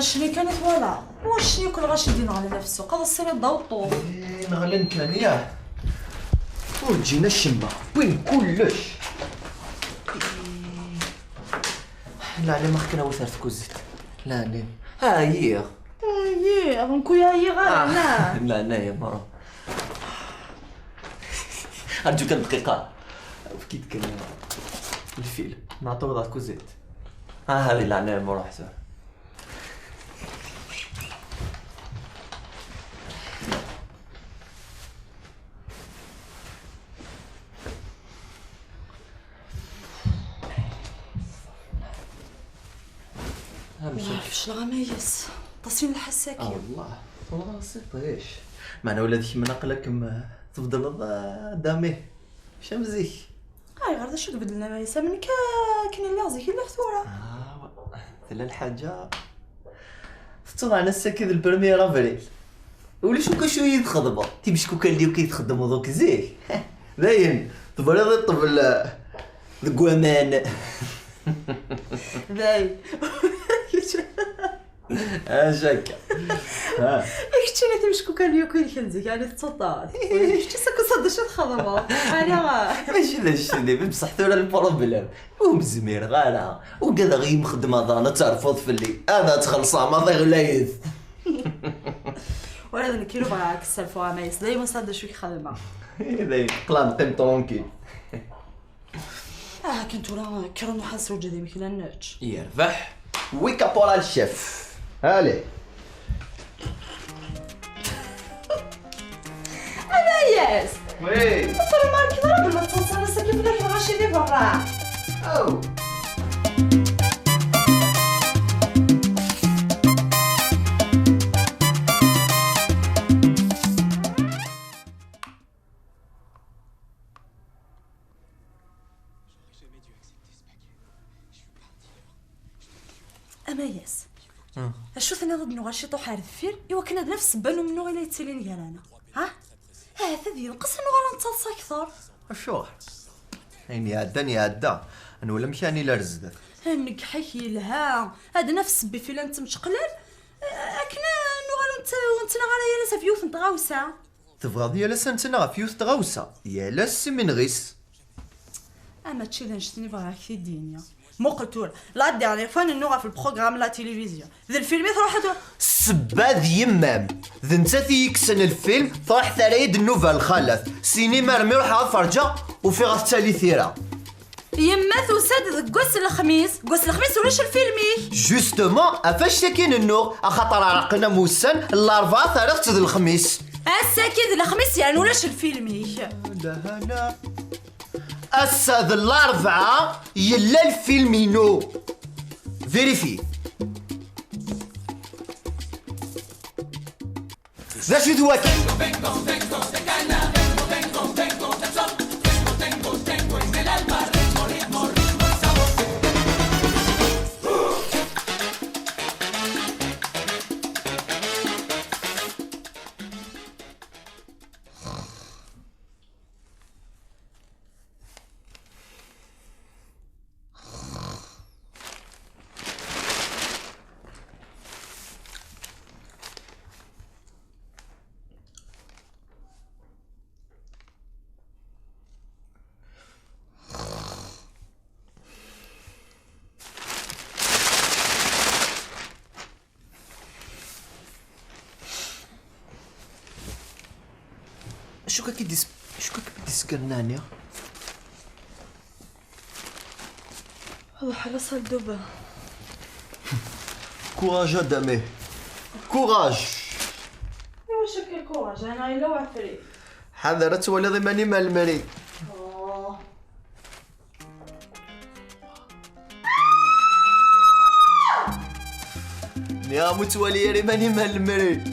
شني كانت ولا واش شني كل غاش يدينا على نفسه قضى السير ضوطو نغلن كان ياه وتجينا الشمه وين كلش. لا انا ما خكنا وثرت كوزيت. لا انا هي غنكو هي غانا لا انا يا مرا ارجوك دقيقه بكيت كان الفيلم نعطوه ذا كوزيت. هذه اللعنه يا مرا حسن. واش الغمايس تصين الحساكين. والله صيفيش معنا ولادك من اقلك تفضل دامي شمزي. هاي غير شو بدلنا مايسه من كاين اللي غزيك اللي ثوره. ثلا الحاجه فتو على الساكن البرميره بريل ولي شو شويه خضبه تيمشكو كان اللي كيتخدموا دوك زيك باين تبرد الطفل الكوامان باين شاكا كنتي لا تمشكو كان اللي كيخنزك يعني تسطات شتي ساكو صدش الخضبه انا ماشي لا شتي بصح ثورة البروبليم ومزمير غالا وكذا غير مخدمه ضانا ترفض في اللي هذا تخلصها ما ضيغلايث ولا ذا كيلو معاك السلفو عمايس دايما صاد شوي خدمه دايما قلام قيم طونكي كنت ولا كرنو حاسو جدي مكنا النوتش يربح ويكابولا الشيف هالي عمايس وي وصل ماركي ضرب ما تصل ساكن لك غاشي لي برا او امايس شو ثاني ضد نو غاشي طوح على الفير ايوا كنا بنفس بالو منو غير يتسالي لي انا هذا ذي نقص انو غالا نتصلص اكثر شو عيني عدا انا ولا مشاني لا رزدت نقحيك لها هذا نفس بفيلا انت مشقلل اكنا انو غالو انت غالا يا لسا فيوث نتغاوسه تبغى يا لسا نتنا فيوث تغوسه يا لس من غيس اما تشيلنج تني فراك في الدنيا مو قلتول لا ديرني فان النوغا في البروغرام لا تيليفزيون ذا الفيلم يروح سباد يمام ذا انت يكسن الفيلم طاح ثرايد النوفال خالث سينما رمي روح فرجه وفي غاف تالي ثيرا يما ثوساد قوس الخميس ولاش الفيلمي جوستومون افاش ساكن النور اخاطر عرقنا موسن الاربعاء ثارقت ذا الخميس الساكن الخميس يعني ولاش الفيلمي لا الساد الاربعاء يلا الفيلمينو فيريفي ذا شو ذواك شو كيديس كرنانيا الله حرص الدوبة كوراج دامي كوراج واش كاين كوراج انا الا وعفريت حضرت ولا ضماني مال المري يا متولي رماني مال المري